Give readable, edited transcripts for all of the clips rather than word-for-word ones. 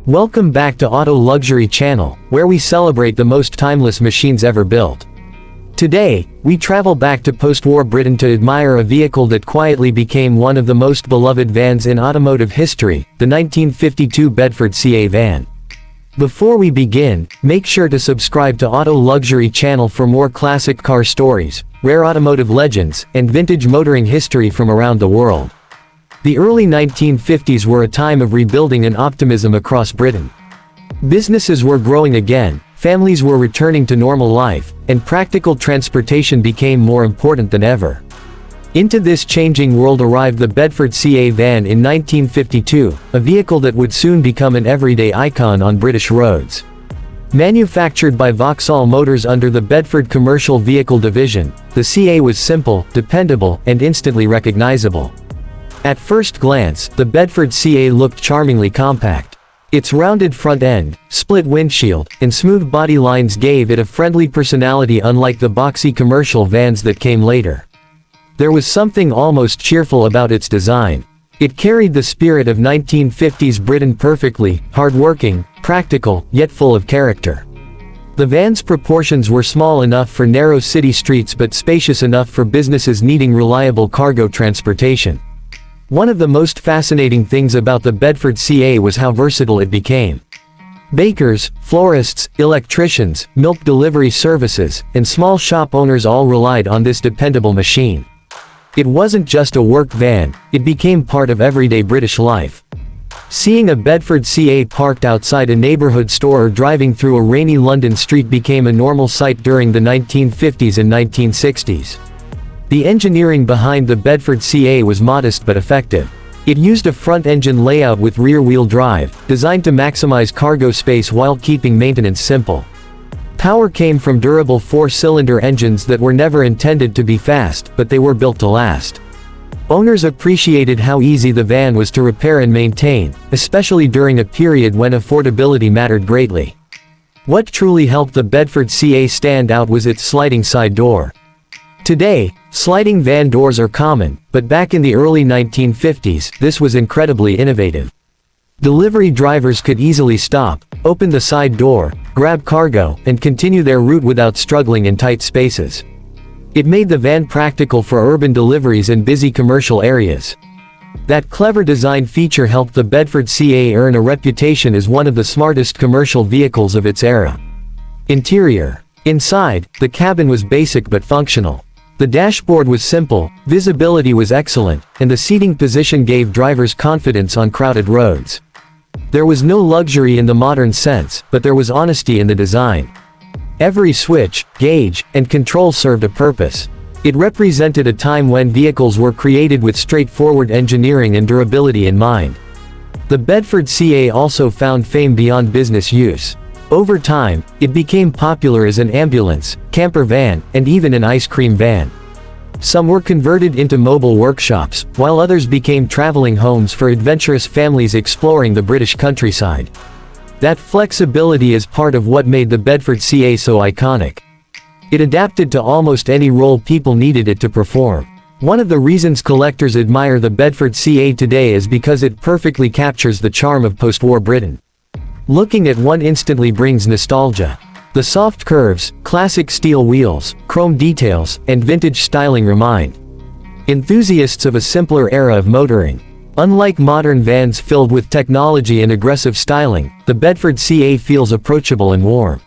Welcome back to Auto Luxury Channel, where we celebrate the most timeless machines ever built. Today, we travel back to post-war Britain to admire a vehicle that quietly became one of the most beloved vans in automotive history, the 1952 Bedford CA van. Before we begin, make sure to subscribe to Auto Luxury Channel for more classic car stories, rare automotive legends, and vintage motoring history from around the world. The early 1950s were a time of rebuilding and optimism across Britain. Businesses were growing again, families were returning to normal life, and practical transportation became more important than ever. Into this changing world arrived the Bedford CA van in 1952, a vehicle that would soon become an everyday icon on British roads. Manufactured by Vauxhall Motors under the Bedford Commercial Vehicle Division, the CA was simple, dependable, and instantly recognizable. At first glance, the Bedford CA looked charmingly compact. Its rounded front end, split windshield, and smooth body lines gave it a friendly personality unlike the boxy commercial vans that came later. There was something almost cheerful about its design. It carried the spirit of 1950s Britain perfectly, hard-working, practical, yet full of character. The van's proportions were small enough for narrow city streets but spacious enough for businesses needing reliable cargo transportation. One of the most fascinating things about the Bedford CA was how versatile it became. Bakers, florists, electricians, milk delivery services, and small shop owners all relied on this dependable machine. It wasn't just a work van, it became part of everyday British life. Seeing a Bedford CA parked outside a neighborhood store or driving through a rainy London street became a normal sight during the 1950s and 1960s. The engineering behind the Bedford CA was modest but effective. It used a front-engine layout with rear-wheel drive, designed to maximize cargo space while keeping maintenance simple. Power came from durable four-cylinder engines that were never intended to be fast, but they were built to last. Owners appreciated how easy the van was to repair and maintain, especially during a period when affordability mattered greatly. What truly helped the Bedford CA stand out was its sliding side door. Today, sliding van doors are common, but back in the early 1950s, this was incredibly innovative. Delivery drivers could easily stop, open the side door, grab cargo, and continue their route without struggling in tight spaces. It made the van practical for urban deliveries and busy commercial areas. That clever design feature helped the Bedford CA earn a reputation as one of the smartest commercial vehicles of its era. Interior. Inside, the cabin was basic but functional. The dashboard was simple, visibility was excellent, and the seating position gave drivers confidence on crowded roads. There was no luxury in the modern sense, but there was honesty in the design. Every switch, gauge, and control served a purpose. It represented a time when vehicles were created with straightforward engineering and durability in mind. The Bedford CA also found fame beyond business use. Over time, it became popular as an ambulance, camper van, and even an ice cream van. Some were converted into mobile workshops, while others became traveling homes for adventurous families exploring the British countryside. That flexibility is part of what made the Bedford CA so iconic. It adapted to almost any role people needed it to perform. One of the reasons collectors admire the Bedford CA today is because it perfectly captures the charm of post-war Britain. Looking at one instantly brings nostalgia. The soft curves, classic steel wheels, chrome details, and vintage styling remind enthusiasts of a simpler era of motoring. Unlike modern vans filled with technology and aggressive styling, the Bedford CA feels approachable and warm.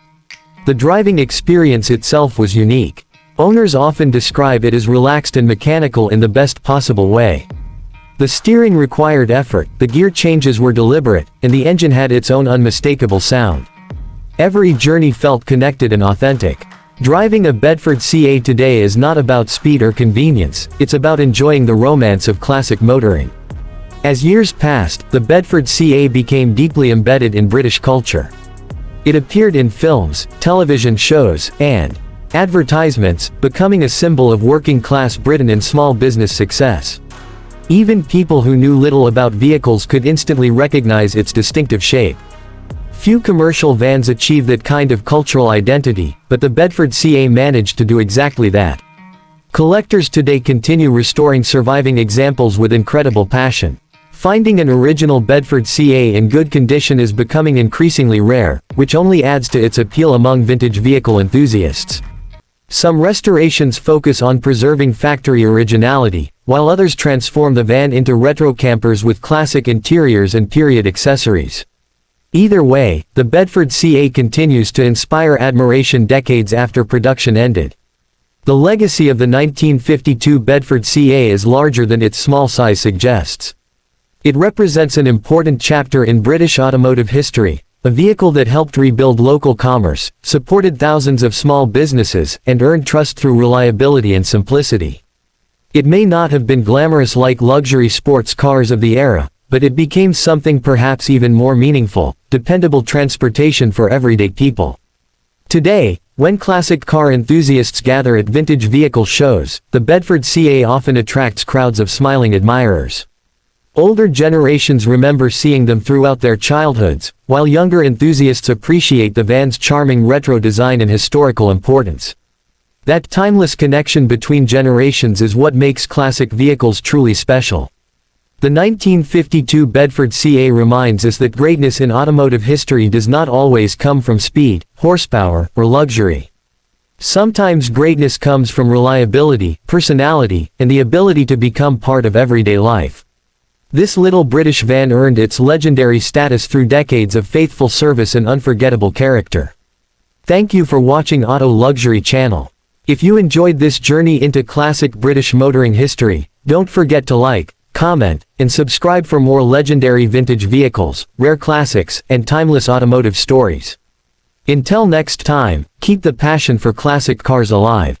The driving experience itself was unique. Owners often describe it as relaxed and mechanical in the best possible way. The steering required effort, the gear changes were deliberate, and the engine had its own unmistakable sound. Every journey felt connected and authentic. Driving a Bedford CA today is not about speed or convenience, it's about enjoying the romance of classic motoring. As years passed, the Bedford CA became deeply embedded in British culture. It appeared in films, television shows, and advertisements, becoming a symbol of working-class Britain and small business success. Even people who knew little about vehicles could instantly recognize its distinctive shape. Few commercial vans achieve that kind of cultural identity, but the Bedford CA managed to do exactly that. Collectors today continue restoring surviving examples with incredible passion. Finding an original Bedford CA in good condition is becoming increasingly rare, which only adds to its appeal among vintage vehicle enthusiasts. Some restorations focus on preserving factory originality, while others transform the van into retro campers with classic interiors and period accessories. Either way, the Bedford CA continues to inspire admiration decades after production ended. The legacy of the 1952 Bedford CA is larger than its small size suggests. It represents an important chapter in British automotive history, a vehicle that helped rebuild local commerce, supported thousands of small businesses, and earned trust through reliability and simplicity. It may not have been glamorous like luxury sports cars of the era, but it became something perhaps even more meaningful: dependable transportation for everyday people. Today, when classic car enthusiasts gather at vintage vehicle shows, the Bedford CA often attracts crowds of smiling admirers. Older generations remember seeing them throughout their childhoods, while younger enthusiasts appreciate the van's charming retro design and historical importance. That timeless connection between generations is what makes classic vehicles truly special. The 1952 Bedford CA reminds us that greatness in automotive history does not always come from speed, horsepower, or luxury. Sometimes greatness comes from reliability, personality, and the ability to become part of everyday life. This little British van earned its legendary status through decades of faithful service and unforgettable character. Thank you for watching Auto Luxury Channel. If you enjoyed this journey into classic British motoring history, don't forget to like, comment, and subscribe for more legendary vintage vehicles, rare classics, and timeless automotive stories. Until next time, keep the passion for classic cars alive.